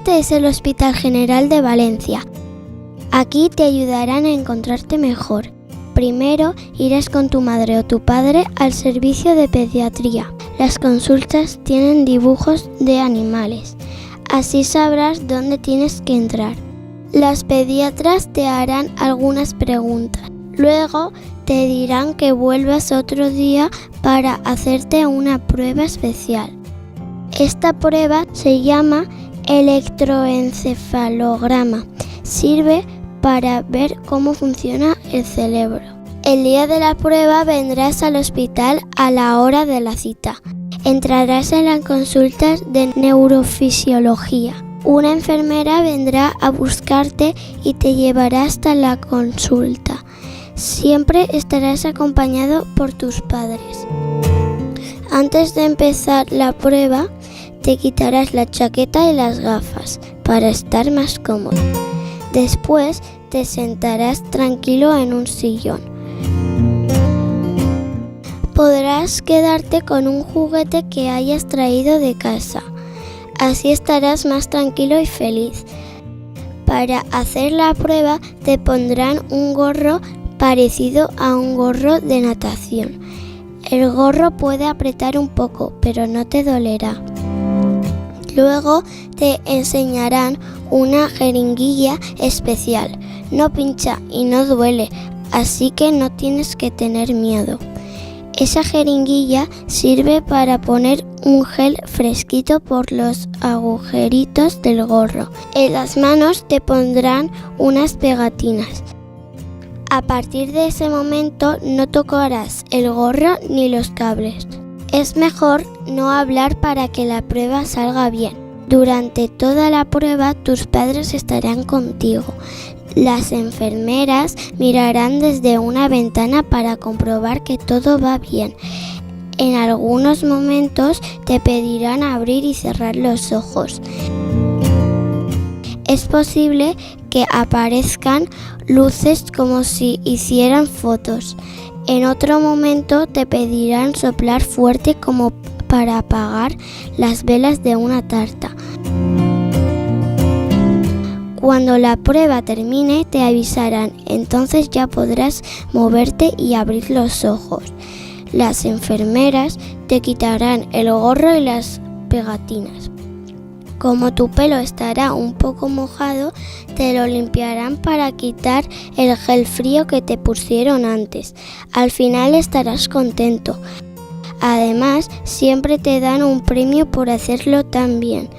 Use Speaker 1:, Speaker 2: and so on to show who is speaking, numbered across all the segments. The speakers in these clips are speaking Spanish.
Speaker 1: Este es el Hospital General de Valencia. Aquí te ayudarán a encontrarte mejor. Primero irás con tu madre o tu padre al servicio de pediatría. Las consultas tienen dibujos de animales. Así sabrás dónde tienes que entrar. Las pediatras te harán algunas preguntas. Luego te dirán que vuelvas otro día para hacerte una prueba especial. Esta prueba se llama electroencefalograma. Sirve para ver cómo funciona el cerebro. El día de la prueba vendrás al hospital a la hora de la cita. Entrarás en las consultas de neurofisiología. Una enfermera vendrá a buscarte y te llevará hasta la consulta. Siempre estarás acompañado por tus padres. Antes de empezar la prueba, te quitarás la chaqueta y las gafas para estar más cómodo. Después te sentarás tranquilo en un sillón. Podrás quedarte con un juguete que hayas traído de casa. Así estarás más tranquilo y feliz. Para hacer la prueba te pondrán un gorro parecido a un gorro de natación. El gorro puede apretar un poco, pero no te dolerá. Luego te enseñarán una jeringuilla especial. No pincha y no duele, así que no tienes que tener miedo. Esa jeringuilla sirve para poner un gel fresquito por los agujeritos del gorro. En las manos te pondrán unas pegatinas. A partir de ese momento no tocarás el gorro ni los cables. Es mejor no hablar para que la prueba salga bien. Durante toda la prueba tus padres estarán contigo. Las enfermeras mirarán desde una ventana para comprobar que todo va bien. En algunos momentos te pedirán abrir y cerrar los ojos. Es posible que aparezcan luces como si hicieran fotos. En otro momento te pedirán soplar fuerte como para apagar las velas de una tarta. Cuando la prueba termine te avisarán, entonces ya podrás moverte y abrir los ojos. Las enfermeras te quitarán el gorro y las pegatinas. Como tu pelo estará un poco mojado, te lo limpiarán para quitar el gel frío que te pusieron antes. Al final estarás contento. Además, siempre te dan un premio por hacerlo tan bien.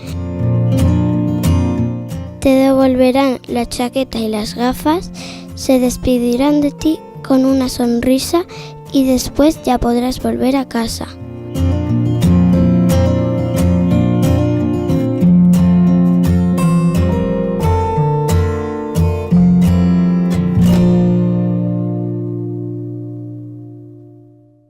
Speaker 1: Te devolverán la chaqueta y las gafas, se despedirán de ti con una sonrisa y después ya podrás volver a casa.